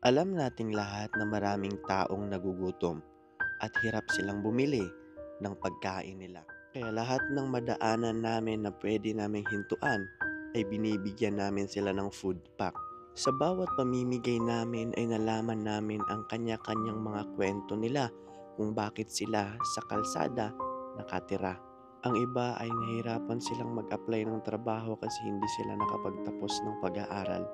Alam nating lahat na maraming taong nagugutom at hirap silang bumili ng pagkain nila. Kaya lahat ng madaanan namin na pwede naming hintuan ay binibigyan namin sila ng food pack. Sa bawat pamimigay namin ay nalaman namin ang kanya-kanyang mga kwento nila kung bakit sila sa kalsada nakatira. Ang iba ay nahirapan silang mag-apply ng trabaho kasi hindi sila nakapagtapos ng pag-aaral.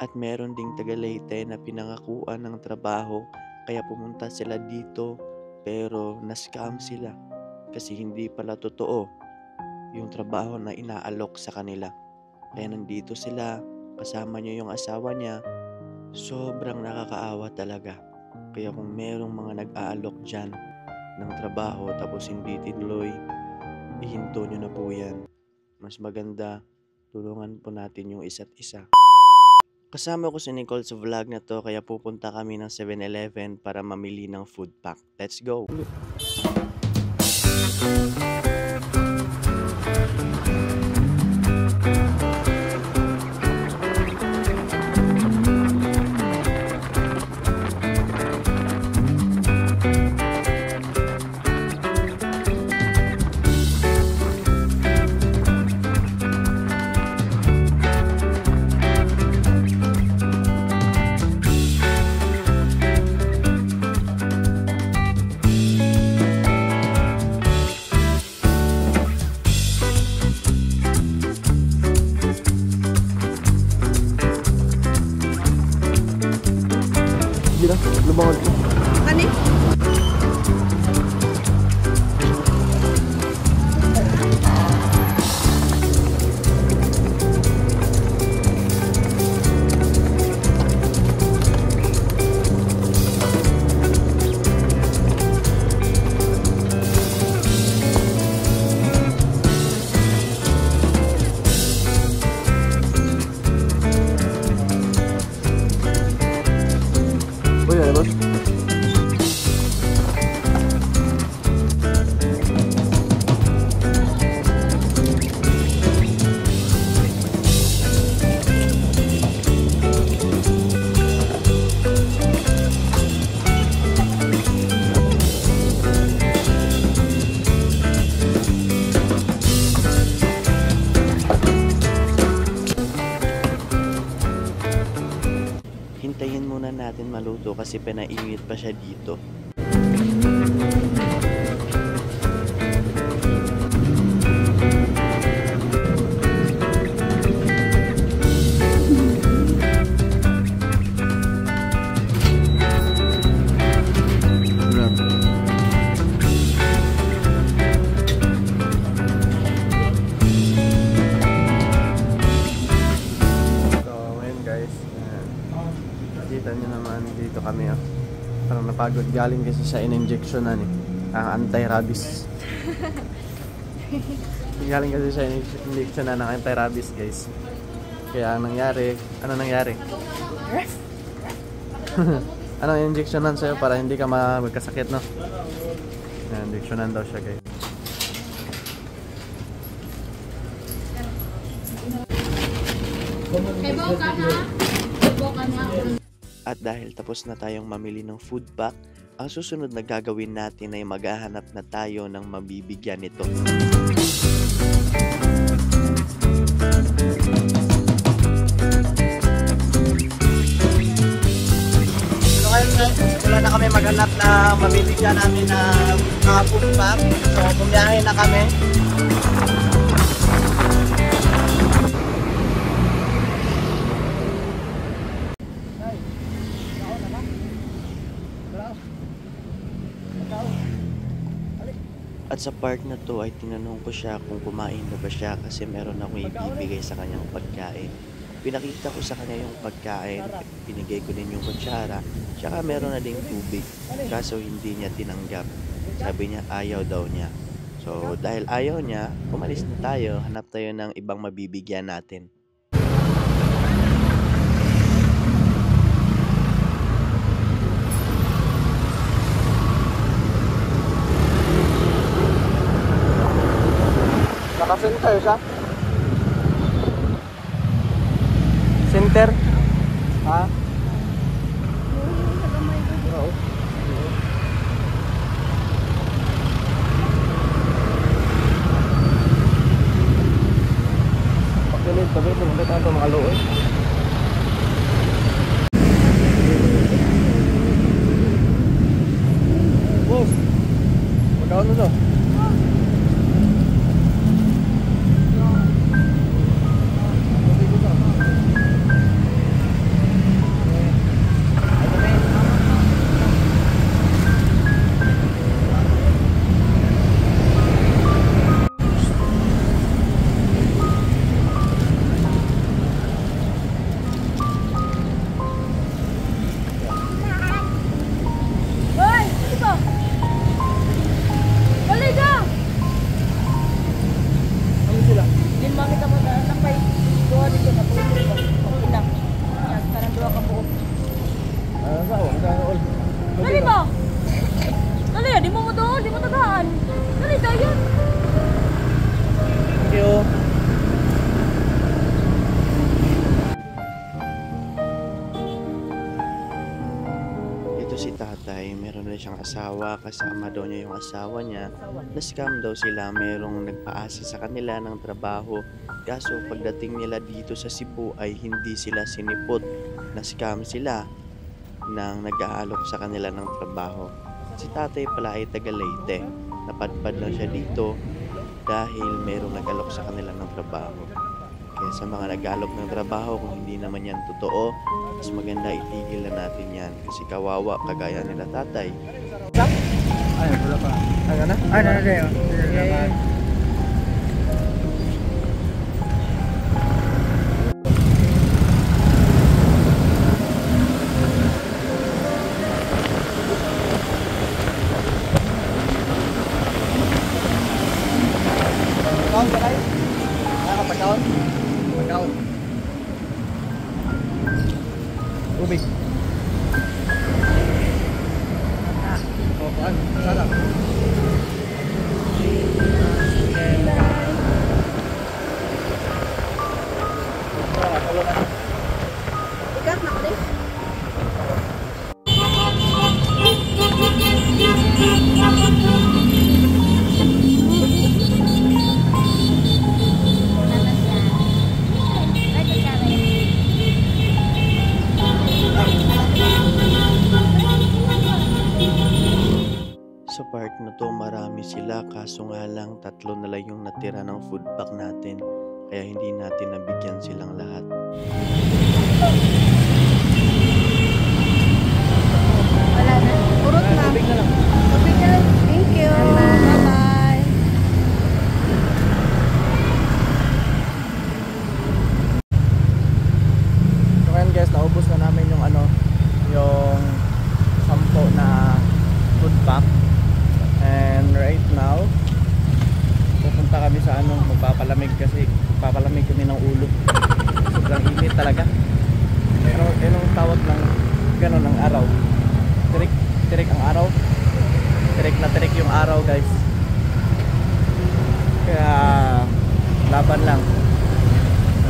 At meron ding taga Leyte na pinangakuan ng trabaho kaya pumunta sila dito pero na-scam sila kasi hindi pala totoo yung trabaho na inaalok sa kanila. Kaya nandito sila, kasama niya yung asawa niya, sobrang nakakaawa talaga. Kaya kung merong mga nag-aalok dyan ng trabaho tapos hindi tinuloy, ihinto nyo na po yan. Mas maganda, tulungan po natin yung isa't isa. Kasama ko si Nicole sa vlog na to kaya pupunta kami ng 7-Eleven para mamili ng food pack. Let's go! Gila, lumangon ko. Kani? Uy, ano ba? Hintayin muna natin maluto kasi pinainit pa siya dito. Kita nyo naman dito kami parang napagod galing kasi sa in-injectionan ang anti-rabies. Galing kasi sa in-injectionan ng anti-rabies guys. Kaya ang nangyari, ano nangyari? Anong injectionan sa'yo para hindi ka magkasakit, no? Injectionan daw siya guys. At dahil tapos na tayong mamili ng food pack, ang susunod na gagawin natin ay maghahanap na tayo ng mabibigyan nito. So ngayon guys, wala na kami maghanap na mabibigyan namin ng food pack. So bumiyahe na kami. At sa part na to ay tinanong ko siya kung kumain na ba siya kasi meron akong ibibigay sa kanyang pagkain. Pinakita ko sa kanya yung pagkain, binigay ko din yung kutsara, tsaka meron na ding tubig. Kaso hindi niya tinanggap. Sabi niya ayaw daw niya. So dahil ayaw niya, umalis na tayo, hanap tayo ng ibang mabibigyan natin. Naka-center siya? Center? Ha? Dali ba? Dali, di mo doon, di mo tagaan. Dali, dayan. Thank you. Ito si tatay, meron na siyang asawa, kasama daw niya yung asawa niya. Na-scam daw sila, merong nagpaasa sa kanila ng trabaho. Kaso pagdating nila dito sa Cebu ay hindi sila sinipot. Na-scam sila nang nag-aalok sa kanila ng trabaho. Si tatay pala ay taga Leyte. Napadpad lang siya dito dahil merong nag-alok sa kanila ng trabaho. Kaya sa mga nag-alok ng trabaho, kung hindi naman yan totoo, mas maganda itigil na natin yan kasi kawawa kagaya nila tatay. Ay, wala pa. Ay, na? Ay, na. Pagkaon ba kayo? Pagkaon? Pagkaon. Tubig. O, paan? Sarap. Ikat na ulit. Sa part na to marami sila kaso nga lang 3 na lang yung natira ng food pack natin kaya hindi natin nabigyan silang lahat. Wala na. Urot na. Tubig na lang. Tubig na lang. Thank you. Bye-bye. So ngayon guys, naubos na namin yung yung 10 na food pack. And right now, pupunta kami sa magpapalamig kasi papalamig kami ng ulo. Sobrang init talaga. Pero yung tawag ng gano'n ng araw. Tirik ang araw. Tirik na tirik yung araw guys. Kaya laban lang.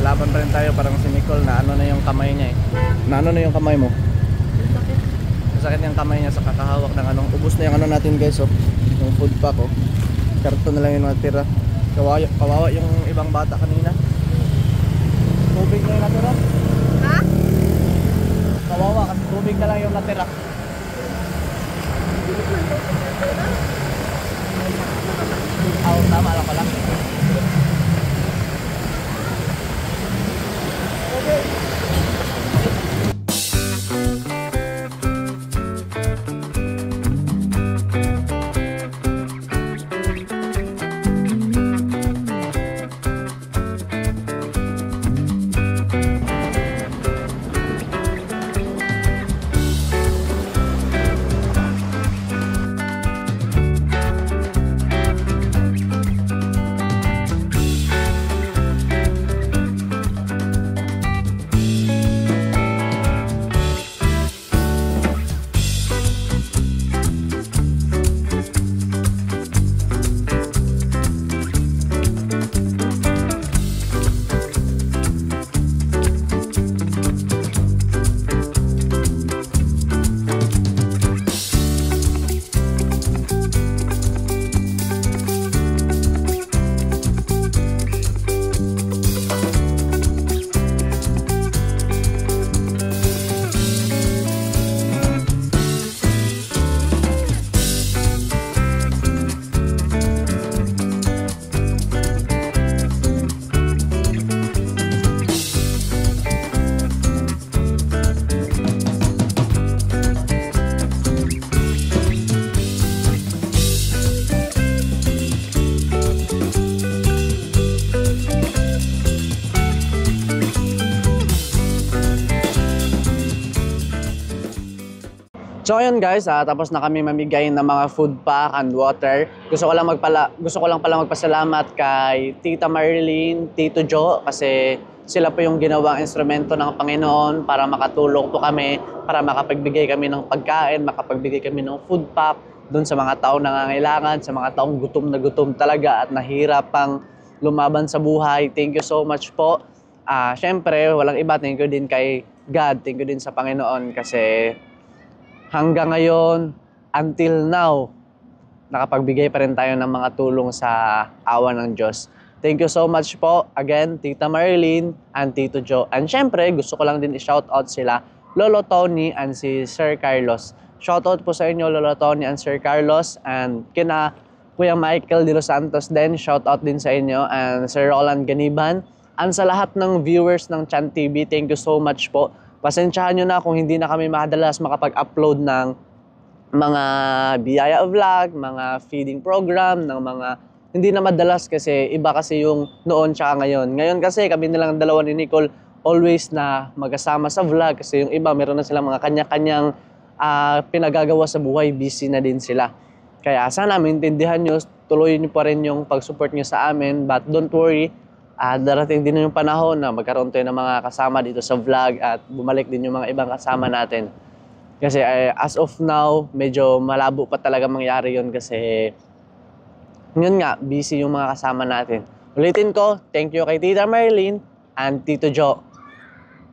Laban pa rin tayo, parang si Nicole na na yung kamay niya eh. Na na yung kamay mo? Masakit yung kamay niya sa kakahawak ng ubos na yung natin guys oh. Yung food pack oh. Karton na lang yung natira. Kawawa yung ibang bata kanina. Tubig na yung natira. Ha? Kawawa kasi tubig na lang yung natira. Tama lang pala. So ayun guys, tapos na kami mamigay ng mga food pack and water. Gusto ko lang pala magpasalamat kay Tita Marilyn, Tito Joe kasi Sila po yung ginawang instrumento ng Panginoon para makatulong po kami, para makapagbigay kami ng pagkain, makapagbigay kami ng food pack doon sa mga taong nangangailangan, sa mga taong gutom na gutom talaga at nahirap pang lumaban sa buhay. Thank you so much po. Syempre, walang iba. Thank you din kay God. Thank you din sa Panginoon kasi hanggang ngayon, until now, nakapagbigay pa rin tayo ng mga tulong sa awa ng Diyos. Thank you so much po. Again, Tita Marilyn and Tito Joe. And syempre, gusto ko lang din i-shoutout sila, Lolo Tony and si Sir Carlos. Shoutout po sa inyo, Lolo Tony and Sir Carlos. And kina Kuya Michael De Los Santos din, shoutout din sa inyo. And Sir Roland Ganiban. And sa lahat ng viewers ng Chan TV, thank you so much po. Pasensyahan nyo na kung hindi na kami madalas makapag-upload ng mga biyaya vlog, mga feeding program, ng mga hindi na madalas kasi iba kasi yung noon tsaka ngayon. Ngayon kasi kami nilang dalawa ni Nicole always na magkasama sa vlog kasi yung iba meron na silang mga kanya-kanyang pinagagawa sa buhay, busy na din sila. Kaya sana maintindihan nyo, tuloy nyo pa rin yung pag-support nyo sa amin, but don't worry, darating din yung panahon na magkaroon tayo ng mga kasama dito sa vlog at bumalik din yung mga ibang kasama natin. Kasi as of now, medyo malabo pa talaga mangyari yun kasi yun nga, busy yung mga kasama natin. Ulitin ko, thank you kay Tita Marilyn and Tito Joe.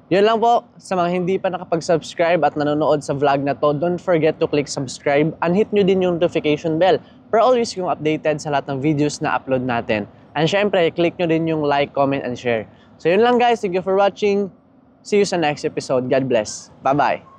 Yun lang po, sa mga hindi pa nakapag-subscribe at nanonood sa vlog na to, don't forget to click subscribe and hit nyo din yung notification bell para always yung updated sa lahat ng videos na upload natin. And syempre, click nyo din yung like, comment, and share. So yun lang guys, thank you for watching. See you sa next episode. God bless. Bye-bye.